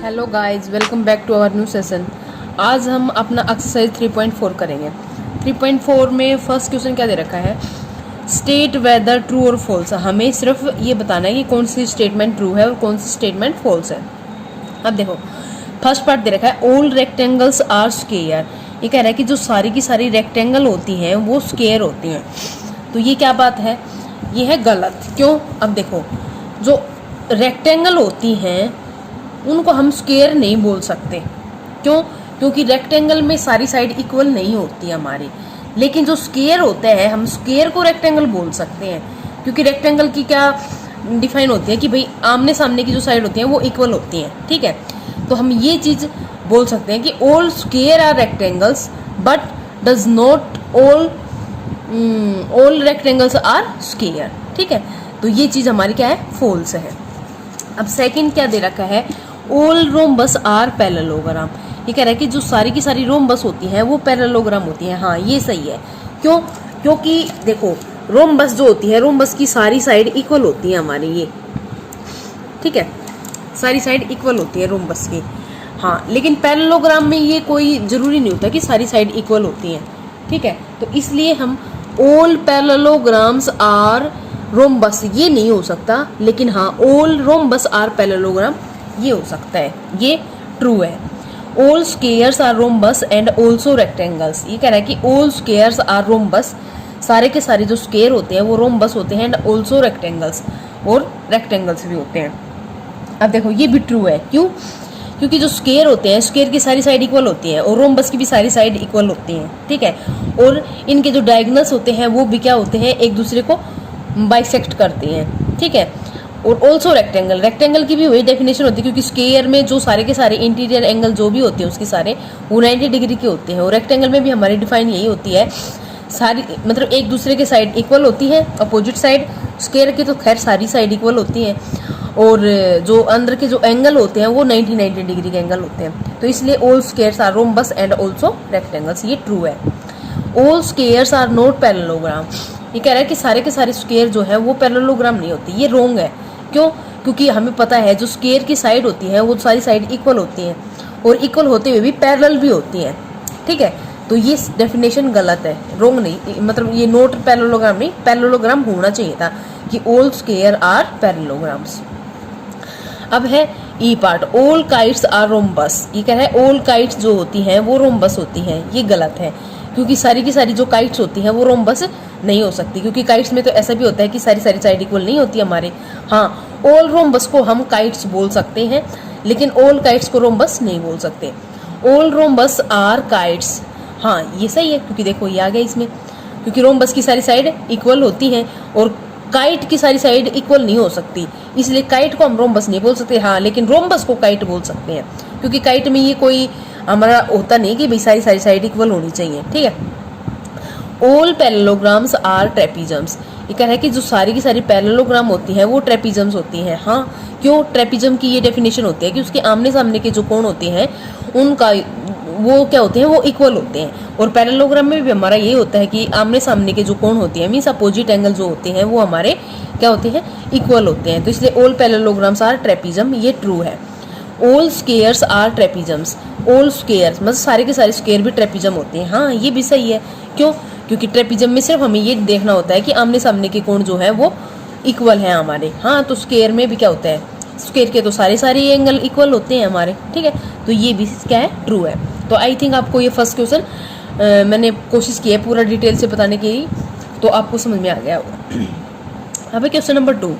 Hello guys, welcome back to our new session. आज हम अपना एक्सरसाइज 3.4 करेंगे। 3.4 में फर्स्ट क्वेश्चन क्या दे रखा है, स्टेट वेदर ट्रू और फॉल्स। हमें सिर्फ ये बताना है कि कौन सी स्टेटमेंट ट्रू है और कौन सी स्टेटमेंट फॉल्स है। अब देखो, फर्स्ट पार्ट दे रखा है ऑल रेक्टेंगल्स आर स्क्वायर। ये कह रहा है कि जो सारी की सारी रेक्टेंगल होती हैं वो स्क्वायर होती हैं। तो ये क्या बात है, ये है गलत। क्यों? अब देखो, जो रेक्टेंगल होती हैं उनको हम स्क्वायर नहीं बोल सकते। क्यों? क्योंकि रेक्टेंगल में सारी साइड इक्वल नहीं होती हमारी। लेकिन जो स्क्वायर होते हैं हम स्क्वायर को रेक्टेंगल बोल सकते हैं, क्योंकि रेक्टेंगल की क्या डिफाइन होती है कि भाई आमने सामने की जो साइड होती हैं वो इक्वल होती हैं। ठीक है, तो हम ये चीज़ बोल सकते हैं कि all square are rectangles but does not all rectangles are square. ठीक है, तो ये चीज़ हमारी क्या है, फॉल्स है। अब सेकंड क्या दे रखा है, ऑल रोम्बस आर पैरेललोग्राम। ये कह रहा है कि जो सारी की सारी रोम्बस होती हैं वो पैरेललोग्राम होती हैं। हाँ, ये सही है। क्यों? क्योंकि देखो, रोम्बस जो होती है, रोम्बस की सारी साइड इक्वल होती है हमारी, ये ठीक है, सारी साइड इक्वल होती है रोम्बस की। हाँ, लेकिन पैरेललोग्राम में ये कोई ज़रूरी नहीं होता कि सारी साइड इक्वल होती हैं। ठीक है, तो इसलिए हम ऑल पैरेललोग्राम्स आर रोम्बस ये नहीं हो सकता, लेकिन हाँ ऑल रोम्बस आर पैरेललोग्राम ये हो सकता है, ये ट्रू है। All squares are rhombus and also rectangles. ये कह रहा है कि ऑल स्क्वायर्स आर रोम्बस, सारे के सारे जो स्क्वायर होते हैं वो रोम्बस होते हैं, एंड ऑल्सो रेक्टेंगल्स, और रेक्टेंगल्स भी होते हैं। अब देखो, ये भी ट्रू है। क्यों? क्योंकि जो स्क्वायर होते हैं, स्क्वायर की सारी साइड इक्वल होती है और रोम्बस की भी सारी साइड इक्वल होती हैं। ठीक है, और इनके जो डायगोनल्स होते हैं वो भी क्या होते हैं, एक दूसरे को बाइसेक्ट करते हैं। ठीक है, और ऑल्सो रेक्टेंगल, रेक्टेंगल की भी वही डेफिनेशन होती है, क्योंकि स्क्वायर में जो सारे के सारे इंटीरियर एंगल जो भी होते हैं उसके सारे वो 90 डिग्री के होते हैं, और रेक्टेंगल में भी हमारी डिफाइन यही होती है, सारी मतलब एक दूसरे के साइड इक्वल होती है। अपोजिट साइड स्क्वायर की तो खैर सारी साइड इक्वल होती हैं, और जो अंदर के जो एंगल होते हैं वो 90 डिग्री के एंगल होते हैं। तो इसलिए all squares are rhombus and also rectangles, ये ट्रू है। All squares are not parallelogram. ये कह रहा है कि सारे के सारे स्क्वायर जो है वो पैरेललोग्राम नहीं होती, ये रॉन्ग है। क्यों? क्योंकि हमें पता है जो स्क्वायर की साइड होती है वो सारी साइड इक्वल होती हैं, और इक्वल होते हुए भी पैरेलल भी होती हैं। ठीक है, तो ये डेफिनेशन गलत है, रॉन्ग नहीं, मतलब ये नोट पैरेललोग्राम नहीं, पैरेललोग्राम होना चाहिए था कि ऑल स्क्वायर आर पैरेललोग्राम्स। अब है E part, all kites are rhombus. ये कह रहा है ऑल काइट्स जो होती हैं वो रोम्बस होती हैं, ये गलत है, क्योंकि सारी की सारी जो काइट्स होती हैं वो रोम्बस नहीं हो सकती, क्योंकि काइट्स में तो ऐसा भी होता है कि सारी सारी साइड इक्वल नहीं होती हमारे। हाँ, ऑल रोम्बस को हम काइट्स बोल सकते हैं, लेकिन ऑल काइट्स को रोम्बस नहीं बोल सकते। ऑल रोम्बस आर काइट्स, हाँ ये सही है, क्योंकि देखो ये आ गया इसमें, क्योंकि रोम्बस की सारी साइड इक्वल होती हैं और काइट की सारी साइड इक्वल नहीं हो सकती, इसलिए काइट को हम रोम्बस नहीं बोल सकते। हाँ, लेकिन रोम्बस को काइट बोल सकते हैं, क्योंकि काइट में ये कोई हमारा होता नहीं कि भाई सारी सारी साइड इक्वल होनी चाहिए। ठीक है, ऑल पैरेललोग्राम्स आर ट्रेपीजम्स। ये कह रहा है कि जो सारी की सारी पैरेललोग्राम होती हैं वो ट्रेपीजम्स होती हैं। हाँ, क्यों? ट्रेपीजम की ये डेफिनेशन होती है कि उसके आमने सामने के जो कोण होते हैं उनका वो क्या होते हैं, वो इक्वल होते हैं। और पैरेललोग्राम में भी हमारा ये होता है कि आमने सामने के जो कोण होते हैं, मीन्स अपोजिट एंगल जो होते हैं वो हमारे क्या होते हैं, इक्वल होते हैं। तो इसलिए ऑल पैरेललोग्राम्स आर ट्रेपीजम, ये ट्रू है। All squares are trapeziums, all squares मतलब सारे के सारे स्क्वायर भी ट्रेपीजम होते हैं। हाँ, ये भी सही है। क्यों? क्योंकि ट्रेपीजम में सिर्फ हमें ये देखना होता है कि आमने सामने के कोण जो है वो इक्वल है हमारे। हाँ, तो स्क्वायर में भी क्या होता है, स्क्वायर के तो सारे एंगल इक्वल होते हैं हमारे। ठीक है, तो ये भी क्या है, ट्रू है। तो आई थिंक आपको ये फर्स्ट क्वेश्चन मैंने कोशिश की है पूरा डिटेल से बताने की, तो आपको समझ में आ गया होगा। अब question number 2,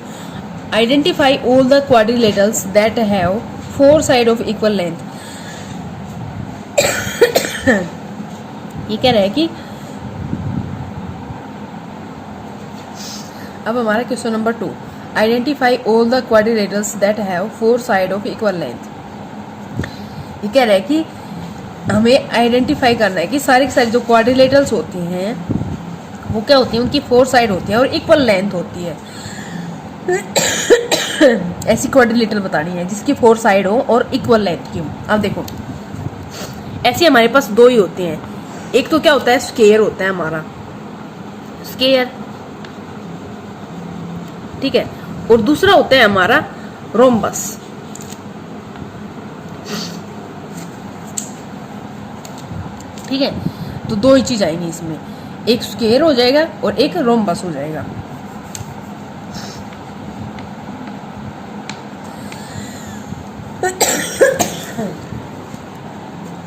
identify all the quadrilaterals that have 4 side of equal length. ये कह रहा है कि अब हमारा question number 2, identify all the quadrilaterals that have 4 side of equal length. ये कह रहा है कि हमें आइडेंटिफाई करना है कि सारे के सारे जो क्वाड्रिलेटरल्स होती हैं वो क्या होती हैं, उनकी 4 साइड होती है और इक्वल लेंथ होती है। ऐसी क्वाड्रिलेटरल बतानी है जिसकी 4 साइड हो और इक्वल लेंथ की हो। अब देखो, ऐसे हमारे पास 2 ही होते हैं, एक तो क्या होता है, स्क्वायर होता है हमारा, स्क्वायर, ठीक है, और दूसरा होता है हमारा रोम्बस। ठीक है, तो दो ही चीज आएंगी इसमें, एक स्क्वायर हो जाएगा और एक रोम्बस हो जाएगा।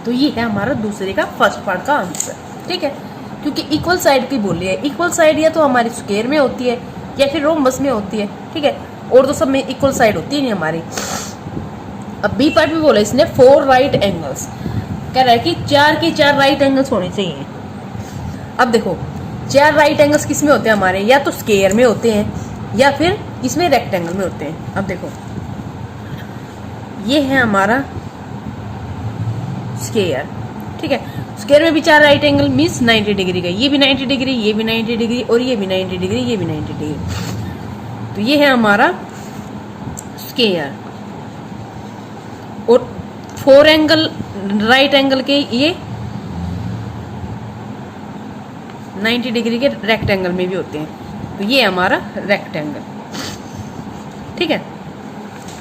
तो ये है हमारा दूसरे का फर्स्ट पार्ट का आंसर। ठीक है, क्योंकि इक्वल साइड की बोली है, इक्वल साइड या तो हमारी स्क्वायर में होती है या फिर रोम्बस में होती है। ठीक है, और तो सब में इक्वल साइड होती है नहीं हमारी। अब बी पार्ट में बोला इसने 4 राइट एंगल्स, कह रहा है कि 4 के 4 राइट एंगल्स होने चाहिए। अब देखो 4 राइट एंगल्स किस में होते हैं हमारे, या तो स्क्वायर में होते हैं या फिर इसमें रेक्टेंगल में होते हैं। अब देखो ये है हमारा स्क्वायर। ठीक है, स्क्वायर में भी 4 राइट एंगल मीन्स 90 डिग्री का, ये भी 90 डिग्री, ये भी 90 डिग्री और ये भी 90 डिग्री, ये भी 90 डिग्री। तो ये है हमारा स्क्वायर। और 4 एंगल राइट एंगल के ये 90 डिग्री के रेक्टेंगल में भी होते हैं। तो ये हमारा रेक्टेंगल। ठीक है,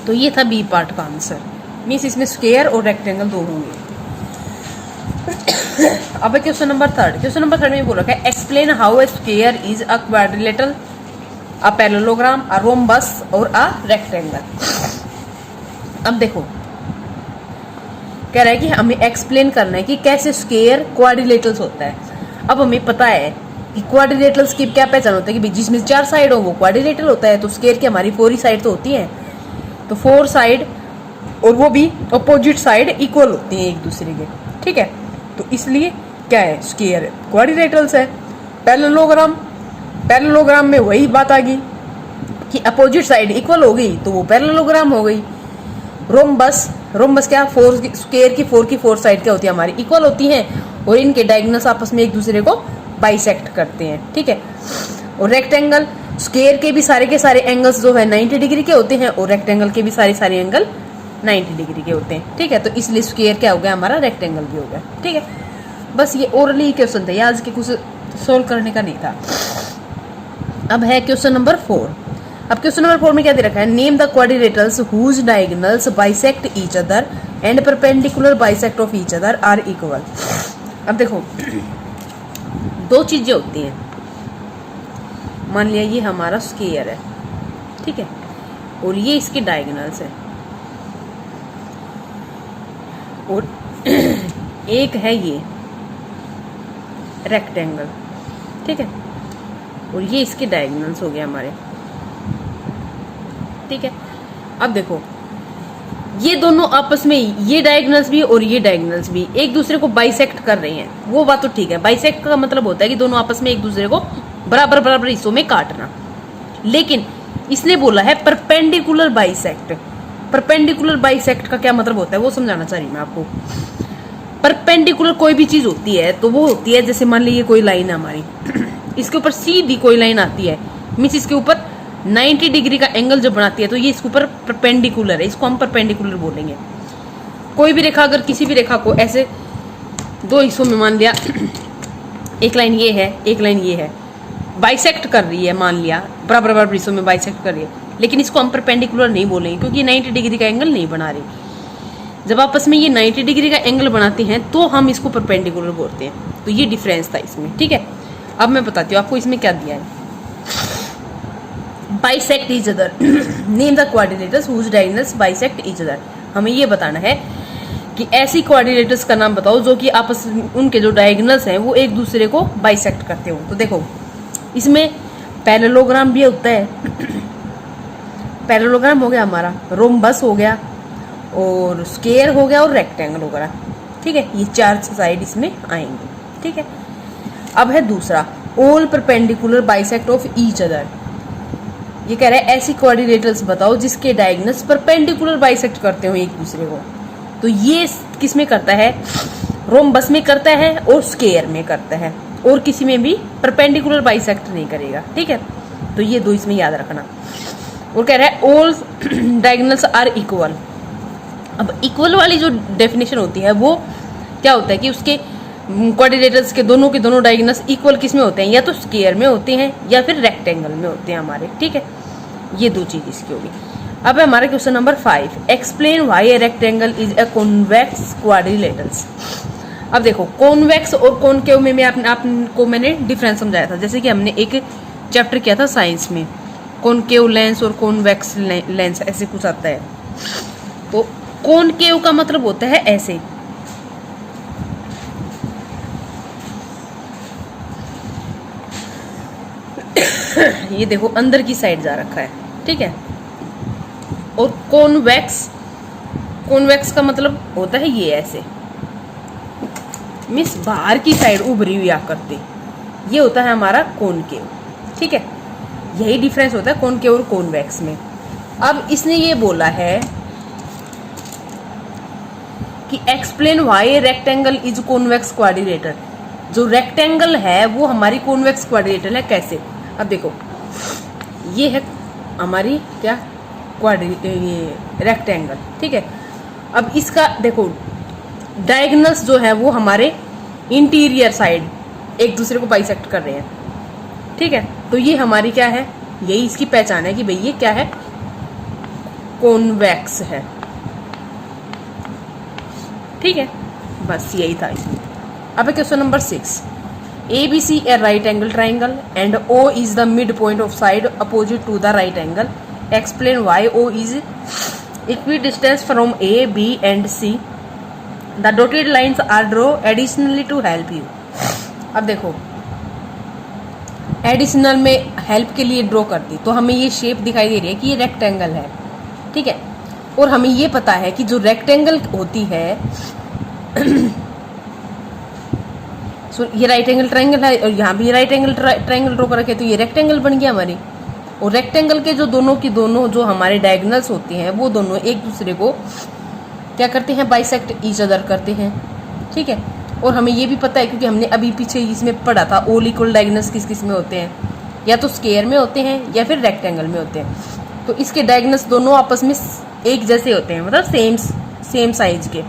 तो ये था बी पार्ट का आंसर, मीन्स इसमें स्क्वायर और रेक्टेंगल दो होंगे। अब क्वेश्चन नंबर 3। क्वेश्चन नंबर 3 में बोल रखा है explain how a square is a quadrilateral, a parallelogram, a rhombus और अ रेक्टेंगल। अब देखो कह रहा है कि हमें एक्सप्लेन करना है कि कैसे स्क्वायर क्वाड्रिलेटरल्स होता है। अब हमें पता है कि क्वाड्रिलेटरल्स की क्या पहचान होता है कि जिसमें 4 साइड हो वो क्वाड्रिलेटरल होता है। तो स्क्वायर की हमारी 4 ही साइड तो होती है, तो 4 साइड और वो भी अपोजिट साइड इक्वल होती हैं एक दूसरे के। ठीक है, तो इसलिए क्या है स्क्वायर क्वाड्रिलेटरल्स है। पैरेललोग्राम, पैरेललोग्राम में वही बात आ गई कि अपोजिट साइड इक्वल हो गई तो वो पैरेललोग्राम हो गई। रोम्बस, रोम्बस क्या, स्क्वायर की 4 साइड क्या होती है हमारी इक्वल होती हैं और इनके डायगोनल्स आपस में एक दूसरे को बाइसेक्ट करते हैं। ठीक है, और रेक्टेंगल, स्क्वायर के भी सारे के सारे एंगल्स जो है 90 डिग्री के होते हैं और रेक्टेंगल के भी सारे एंगल 90 डिग्री के होते हैं। ठीक है, तो इसलिए स्क्वायर क्या हो गया हमारा, रेक्टेंगल भी हो गया। ठीक है, बस ये ओरली क्वेश्चन थे, आज के कुछ सोल्व करने का नहीं था। अब है क्वेश्चन नंबर 4। अब क्वेश्चन नंबर 4 में क्या दे रखा है, name the quadrilaterals whose diagonals bisect each other and perpendicular bisect of each other are equal. अब देखो दो चीजें होती हैं, मान लिया ये हमारा स्क्वायर है, ठीक है, और ये इसके डायगोनल्स है, और एक है ये रेक्टेंगल। ठीक है, और ये इसके डायगोनल्स हो गए हमारे। ठीक है, अब देखो ये दोनों आपस में, ये डायगोनल्स भी और ये डायगोनल्स भी एक दूसरे को बाइसेक्ट कर रहे हैं, वो बात तो ठीक है। बाइसेक्ट का मतलब होता है कि दोनों आपस में एक दूसरे को बराबर बराबर हिस्सों में काटना, लेकिन इसने बोला है परपेंडिकुलर बाइसेक्ट। परपेंडिकुलर बाइसेक्ट का क्या मतलब होता है वो समझाना चाह रही मैं आपको। परपेंडिकुलर कोई भी चीज होती है तो वो होती है, जैसे मान लीजिए कोई लाइन है हमारी, इसके ऊपर सीधी कोई लाइन आती है, मीन्स इसके ऊपर 90 डिग्री का एंगल जो बनाती है, तो ये इसके ऊपर परपेंडिकुलर है, इसको हम परपेंडिकुलर बोलेंगे। कोई भी रेखा, अगर किसी भी रेखा को ऐसे दो हिस्सों में मान लिया, एक लाइन ये है एक लाइन ये है, बाइसेक्ट कर रही है, मान लिया बराबर बराबर हिस्सों में बाइसेक्ट कर रही है, लेकिन इसको हम परपेंडिकुलर नहीं बोलेंगे क्योंकि 90 डिग्री का एंगल नहीं बना रही। जब आपस में ये 90 डिग्री का एंगल बनाते हैं तो हम इसको परपेंडिकुलर बोलते हैं। तो ये डिफरेंस था इसमें। ठीक है, अब मैं बताती हूँ आपको इसमें क्या दिया है। Bisect each other, name the quadrilaterals whose diagonals bisect each other. हमें ये बताना है कि ऐसी क्वाड्रिलेटर्स का नाम बताओ जो कि आपस उनके जो डायगोनल्स हैं वो एक दूसरे को बाइसेक्ट करते हो। तो देखो इसमें पैरेललोग्राम भी होता है, पैरेललोग्राम हो गया हमारा, रोम्बस हो गया और स्क्वायर हो गया और रेक्टेंगल हो गया। ठीक है, ये 4 साइड इसमें आएंगे। ठीक है, अब है दूसरा, all perpendicular bisect of each other. ये कह रहा है ऐसी क्वाड्रिलेटर्स बताओ जिसके डायगोनल्स परपेंडिकुलर बाइसेक्ट करते हो एक दूसरे को। तो ये किस में करता है, रोम्बस में करता है और स्क्वायर में करता है, और किसी में भी परपेंडिकुलर बाइसेक्ट नहीं करेगा। ठीक है, तो ये दो इसमें याद रखना। और कह रहा है ऑल डायगोनल्स आर इक्वल। अब इक्वल वाली जो डेफिनेशन होती है वो क्या होता है कि उसके क्वाड्रिलेटर्स के दोनों डायगोनल्स इक्वल किस में होते हैं, या तो स्क्वायर में होते हैं या फिर रेक्टेंगल में होते हैं हमारे। ठीक है, ये दो चीज इसकी होगी। अब है हमारा question number 5, explain why a rectangle is a convex quadrilaterals. अब देखो कॉन्वेक्स और कॉनकेव में आपको मैंने डिफरेंस समझाया था, जैसे कि हमने एक चैप्टर किया था साइंस में, कॉनकेव लेंस और कॉन्वेक्स लेंस ऐसे कुछ आता है। तो कॉनकेव का मतलब होता है ऐसे, ये देखो अंदर की साइड जा रखा है, ठीक है। और कॉन्वेक्स का मतलब होता है ये ऐसे, मीन्स बाहर की साइड उभरी हुई आकृति, ये होता है हमारा कॉनकेव, ठीक है। यही डिफरेंस होता है कॉनकेव और कॉन्वेक्स में। अब इसने ये बोला है कि explain why a rectangle is convex quadrilateral, जो रेक्टेंगल है वो हमारी कॉन्वेक्स क्वाड्रिलेटर है, कैसे। अब देखो ये है हमारी क्या ये रेक्टेंगल, ठीक है। अब इसका देखो डायगोनल्स जो है वो हमारे इंटीरियर साइड एक दूसरे को बाइसेक्ट कर रहे हैं, ठीक है। तो ये हमारी क्या है, यही इसकी पहचान है कि भाई ये क्या है, कॉन्वेक्स है, ठीक है। बस यही था इसमें। अब question number 6, ABC a right angle triangle and O is the midpoint of side opposite to the right angle. Explain why O is equidistant from A, B and C. The dotted lines are drawn additionally to help you. अब देखो additional में help के लिए draw कर दी, तो हमें ये shape दिखाई दे रही है कि ये रेक्टेंगल है, ठीक है। और हमें ये पता है कि जो रेक्टेंगल होती है ये राइट एंगल ट्रायंगल है और यहाँ भी राइट एंगल ट्रायंगल ड्रॉ कर रखे, तो ये रेक्टेंगल बन गया हमारी। और रेक्टेंगल के जो दोनों जो हमारे डायगोनल्स होते हैं वो दोनों एक दूसरे को क्या करते हैं, बाइसेक्ट ईच अदर करते हैं, ठीक है। और हमें ये भी पता है क्योंकि हमने अभी पीछे इसमें पढ़ा था ऑल इक्वल डायगोनल्स किस किस में होते हैं, या तो स्क्वायर में होते हैं या फिर रेक्टेंगल में होते हैं। तो इसके डायगोनल्स दोनों आपस में एक जैसे होते हैं, मतलब सेम साइज के।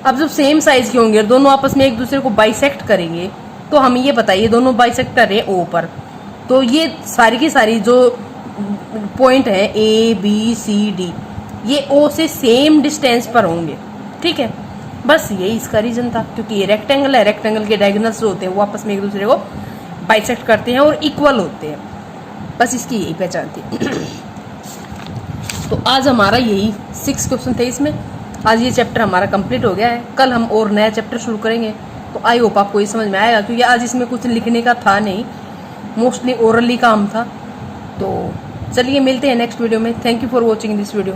अब जब सेम साइज के होंगे और दोनों आपस में एक दूसरे को बाइसेक्ट करेंगे, तो हमें ये बताइए दोनों बाइसेक्ट कर रहे हैं ओ पर, तो ये सारी की सारी जो पॉइंट है ABCD ये ओ से सेम डिस्टेंस पर होंगे, ठीक है। बस यही इसका रीजन था, क्योंकि ये रेक्टेंगल है, रेक्टेंगल के डायगोनल्स जो होते हैं वो आपस में एक दूसरे को बाइसेक्ट करते हैं और इक्वल होते हैं, बस इसकी यही पहचान थी। तो आज हमारा यही 6 क्वेश्चन थे इसमें। आज ये चैप्टर हमारा कंप्लीट हो गया है, कल हम और नया चैप्टर शुरू करेंगे। तो आई होप आपको ये समझ में आएगा, क्योंकि आज इसमें कुछ लिखने का था नहीं, मोस्टली ओरली काम था। तो चलिए मिलते हैं नेक्स्ट वीडियो में। Thank you for watching this video.